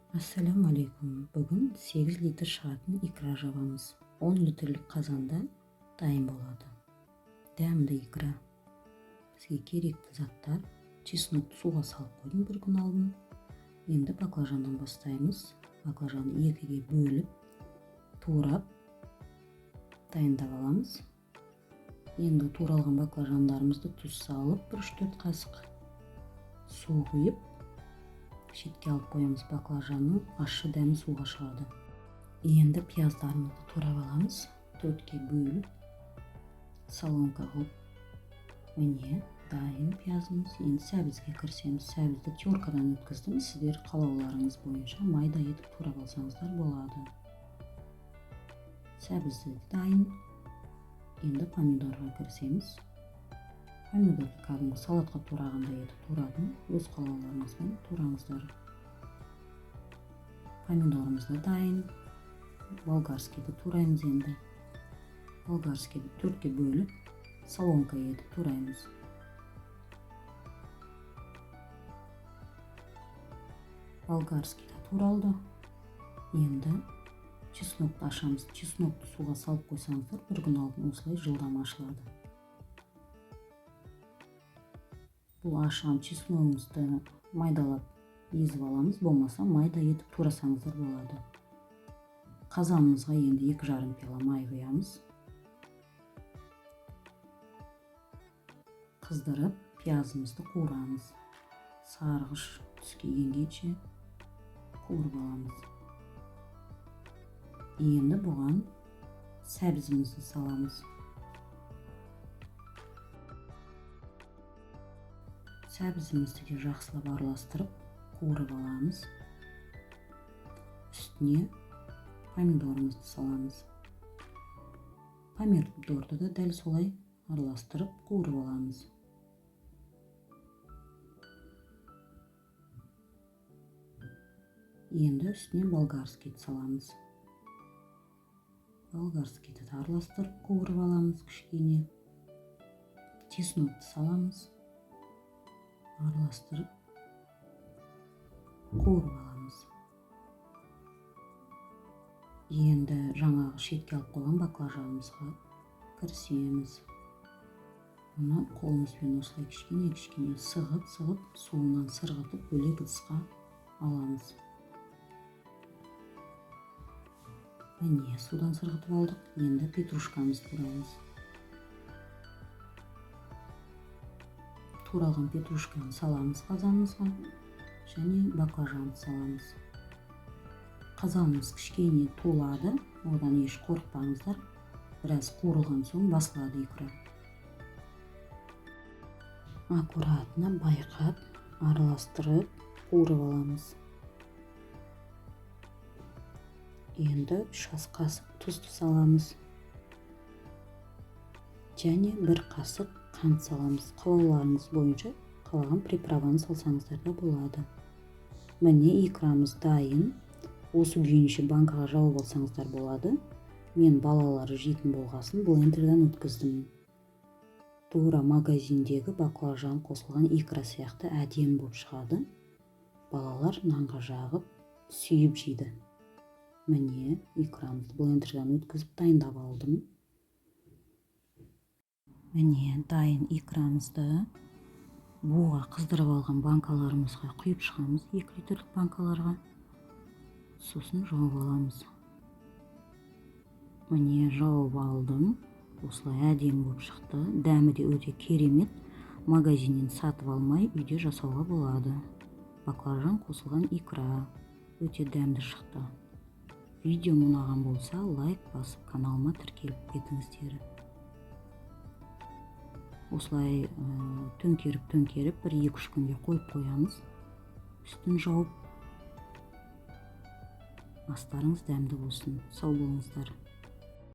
Ассалаумағалейкум. Бүгін 8 литр шығатын икра жабамыз. 10 литрлік қазанда дайын болады. Дәмді икра. Бізге керекті заттар: чеснокты суға салып қойдым бір күн алдын. Енді баклажандан бастаймыз. Баклажанды екіге бөліп, турап дайындап аламыз. Енді туралған баклажандарымызды тұз салып, 3-4 қасық су құйып, шетке алып қоямыз. Баклажанның ащы дәмі суға шығады. Енді пияздарымызды турап аламыз. 4-ке бөліп, солонка қылып. Міне, дайын пиязымыз. Енді сәбізге кірісеміз. Сәбізді теркадан өткіздім. Сіздер қалауларыңыз бойынша майда етіп турап алсаңыздар болады. Сәбізді дайын. Енді помидорға кірісеміз. Помидорды кәдімгі салатқа турағандай етіп турадым. Өз қалауларыңызбен тураңыздар. Помидорымызды дайын. Болгарскийді тураймыз енді. Болгарскийді 4-ке бөліп, солонка етіп тураймыз. Болгарскийді туралды. Енді чеснокты ашамыз. Чеснокты суға салып қойсаңыздар, бір күн алдын осылай жылдам ашылады. Бұл ашқан чесногымызды майдалап езіп аламыз, болмаса майда етіп турасаңыздар болады. Қазанымызға енді 2,5 пиала май құямыз. Қыздырып, пиязымызды қуырамыз. Сарғыш түске енгенше қуырып аламыз. Енді бұған сәбізімізді саламыз. Сәбізімізді де жақсылап араластырып, қуырып аламыз. Үстіне помидорымызды саламыз. Помидорды да дәл солай араластырып, қуырып аламыз. Енді үстіне болгарскийді саламыз. Болгарскийді де араластырып, қуырып аламыз кішкене. Чеснокты саламыз. Араластырып, қуырып аламыз. Енді жаңағы шетке алып қойған баклажанымызға кірісеміз. Оны қолымызбен осылай кішкене сығып, суынан сырғытып, бөлек ыдысқа аламыз. Міне, судан сырғытып алдық. Енді петрушкамызды тураймыз. Туралған петрушканы саламыз қазанымызға және баклажанды саламыз. Қазанымыз кішкене толады, одан еш қорықпаңыздар. Біраз қуырылған соң басылады икра. Аккуратно байқап, араластырып, қуырып аламыз. Енді 3 ас қасық тұзды саламыз. Және 1 қасық қант саламыз. Қалауларыңыз бойынша қалаған приправаны салсаңыздар да болады. Міне, икрамыз дайын. Осы күйінше банкаға жауып алсаңыздар болады. Мен балалары жейтін болғасын блендерден өткіздім. Тура магазиндегі баклажан қосылған икра сияқты әдемі болып шығады. Балалар нанға жағып, сүйіп жейді. Міне, икрамызды блендерден өткізіп дайындап алдым. Міне, дайын икрамызды буға қыздырып алған банкаларымызға құйып шығамыз, 2 литрлік банкаларға. Сосын жауып аламыз. Міне, жауып алдым. Осылай әдемі болып шықты. Дәмі де өте керемет. Магазиннен сатып алмай, үйде жасауға болады. Баклажан қосылған икра. Өте дәмді шықты. Видео ұнаған болса, лайк басып, каналыма тіркеліп кетіңіздер. Осылай төңкеріп, 1-2 күнге қойып қоямыз. Үстін жауып, астарыңыз дәмді болсын. Сау болыңыздар.